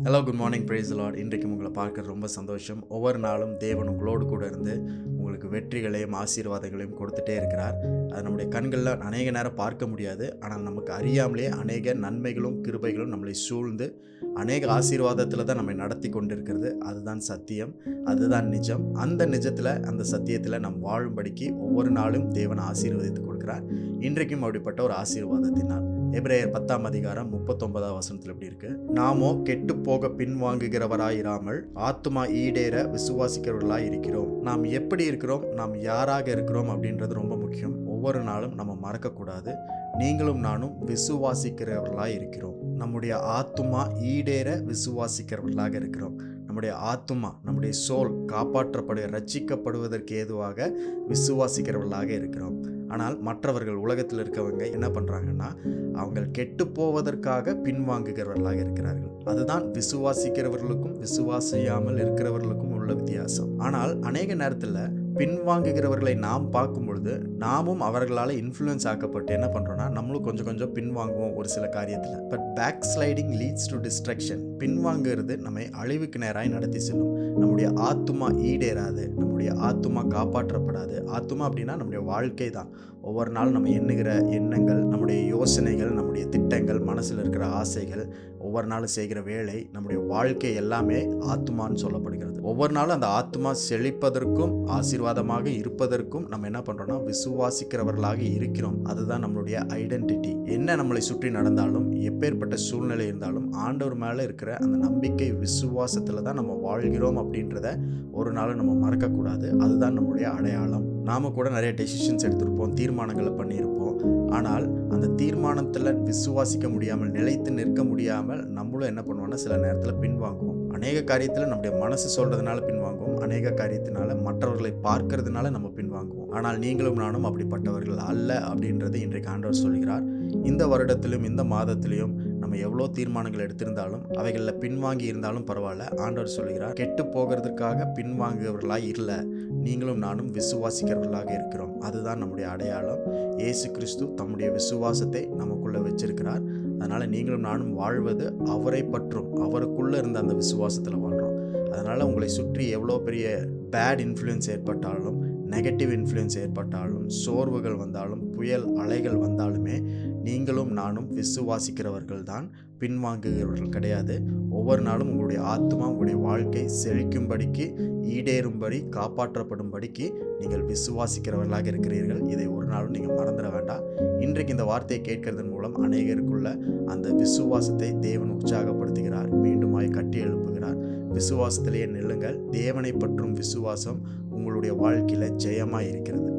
Hello, good morning, praise the Lord. இன்றைக்கும் உங்களை பார்க்க ரொம்ப சந்தோஷம். ஒவ்வொரு நாளும் தேவன் உங்களோடு கூட இருந்து உங்களுக்கு வெற்றிகளையும் ஆசீர்வாதங்களையும் கொடுத்துட்டே இருக்கிறார். அது நம்முடைய கண்களில் அநேக நேரம் பார்க்க முடியாது. ஆனால் நமக்கு அறியாமலே அநேக நன்மைகளும் கிருபைகளும் நம்மளை சூழ்ந்து அநேக ஆசீர்வாதத்தில் தான் நம்மை நடத்தி கொண்டிருக்கிறது. அதுதான் சத்தியம், அதுதான் நிஜம். அந்த நிஜத்தில், அந்த சத்தியத்தில் நம் வாழும்படிக்கு ஒவ்வொரு நாளும் தேவன் ஆசீர்வதித்து கொடுக்கிறார். இன்றைக்கும் அப்படிப்பட்ட ஒரு ஆசீர்வாதத்தினால் எபிரேயர் 10:39 எப்படி இருக்கு? நாமோ கெட்டு போக பின்வாங்குகிறவராயிராமல் ஆத்துமா ஈடேற விசுவாசிக்கிறவர்களாய் இருக்கிறோம். நாம் எப்படி இருக்கிறோம், நாம் யாராக இருக்கிறோம் அப்படின்றது ரொம்ப முக்கியம். ஒவ்வொரு நாளும் நம்ம மறக்கக்கூடாது. நீங்களும் நானும் விசுவாசிக்கிறவர்களாய் இருக்கிறோம். நம்முடைய ஆத்துமா ஈடேற விசுவாசிக்கிறவர்களாக இருக்கிறோம். நம்முடைய ஆத்துமா, நம்முடைய சோல் ரட்சிக்கப்படுவதற்கு ஏதுவாக விசுவாசிக்கிறவர்களாக இருக்கிறோம். ஆனால் மற்றவர்கள், உலகத்தில் இருக்கவங்க என்ன பண்ணுறாங்கன்னா, அவங்க கெட்டு போவதற்காக பின்வாங்குகிறவர்களாக இருக்கிறார்கள். அதுதான் விசுவாசிக்கிறவர்களுக்கும் விசுவாசியாமல் இருக்கிறவர்களுக்கும் உள்ள வித்தியாசம். ஆனால் அநேக நேரத்தில் பின்வாங்குகிறவர்களை நாம் பார்க்கும் பொழுது நாமும் அவர்களால் இன்ஃப்ளூயன்ஸ் ஆக்கப்பட்டு என்ன பண்ணுறோன்னா, நம்மளும் கொஞ்சம் கொஞ்சம் பின்வாங்குவோம் ஒரு சில காரியத்தில். But back sliding leads to destruction. பின்வாங்குறது நம்மை அழிவுக்கு நேராய் நடத்தி செல்லும். நம்முடைய ஆத்துமா ஈடேறாது, நம்முடைய ஆத்துமா காப்பாற்றப்படாது. ஆத்துமா அப்படின்னா நம்முடைய வாழ்க்கை தான். ஒவ்வொரு நாளும் நம்ம எண்ணுகிற எண்ணங்கள், நம்முடைய யோசனைகள், நம்முடைய திட்டங்கள், மனசில் இருக்கிற ஆசைகள், ஒவ்வொரு நாளும் செய்கிற வேலை, நம்முடைய வாழ்க்கை எல்லாமே ஆத்துமான்னு சொல்லப்படுகிறது. ஒவ்வொரு நாளும் அந்த ஆத்துமா செழிப்பதற்கும் ஆசீர்வாதமாக இருப்பதற்கும் நம்ம என்ன பண்ணுறோம்னா, விசுவாசிக்கிறவர்களாக இருக்கிறோம். அதுதான் நம்மளுடைய ஐடென்டிட்டி. என்ன நம்மளை சுற்றி நடந்தாலும், எப்பேற்பட்ட சூழ்நிலை இருந்தாலும், ஆண்டவர் மேலே இருக்கிற அந்த நம்பிக்கை, விசுவாசத்தில் தான் நம்ம வாழ்கிறோம் அப்படின்றத ஒரு நாள் நம்ம மறக்கக்கூடாது. அதுதான் நம்முடைய அடையாளம். நாம கூட நிறைய டெசிஷன்ஸ் எடுத்திருப்போம், தீர்மானங்களை பண்ணியிருப்போம். ஆனால் அந்த தீர்மானத்தில் விசுவாசிக்க முடியாமல், நிலைத்து நிற்க முடியாமல் நம்மளும் என்ன பண்ணுவோம்னா, சில நேரத்தில் பின்வாங்குவோம். அநேக காரியத்தில் நம்முடைய மனசு சொல்கிறதுனால பின்வாங்குவோம். அநேக காரியத்தினால, மற்றவர்களை பார்க்கறதுனால நம்ம பின்வாங்குவோம். ஆனால் நீங்களும் நானும் அப்படிப்பட்டவர்கள் அல்ல அப்படின்றதை இன்றைக்கு ஆண்டவர் சொல்கிறார். இந்த வருடத்திலும் இந்த மாதத்திலையும் நம்ம எவ்வளோ தீர்மானங்கள் எடுத்திருந்தாலும், அவைகளில் பின்வாங்கி இருந்தாலும் பரவாயில்ல. ஆண்டவர் சொல்கிறார், கெட்டு போகிறதுக்காக பின்வாங்குகிறவர்களாக இல்லை, நீங்களும் நானும் விசுவாசிக்கிறவர்களாக இருக்கிறோம். அதுதான் நம்முடைய அடையாளம். இயேசு கிறிஸ்து தம்முடைய விசுவாசத்தை நமக்குள்ளே வச்சிருக்கிறார். அதனால் நீங்களும் நானும் வாழ்வது அவரை பற்றும், அவருக்குள்ளே இருந்த அந்த விசுவாசத்தில் வாழ்கிறோம். அதனால் உங்களை சுற்றி எவ்வளோ பெரிய பேட் இன்ஃப்ளூயன்ஸ் ஏற்பட்டாலும், நெகட்டிவ் இன்ஃப்ளூயன்ஸ் ஏற்பட்டாலும், சோர்வுகள் வந்தாலும், புயல் அலைகள் வந்தாலுமே நீங்களும் நானும் விசுவாசிக்கிறவர்கள் தான், பின்வாங்குகிறவர்கள் கிடையாது. ஒவ்வொரு நாளும் உங்களுடைய ஆத்மா, உங்களுடைய வாழ்க்கை செழிக்கும்படிக்கு, ஈடேறும்படி, காப்பாற்றப்படும்படிக்கு நீங்கள் விசுவாசிக்கிறவர்களாக இருக்கிறீர்கள். இதை ஒரு நாளும் நீங்கள் மறந்துட வேண்டாம். இன்றைக்கு இந்த வார்த்தையை கேட்கறதன் மூலம் அநேகருக்குள்ள அந்த விசுவாசத்தை தேவன் உற்சாகப்படுத்துகிறார், மீண்டுமாய் கட்டி எழுப்புகிறார். விசுவாசத்திலேயே நில்லுங்கள். தேவனை பற்றும் விசுவாசம் உங்களுடைய வாழ்க்கையில் ஜெயமாக இருக்கிறது.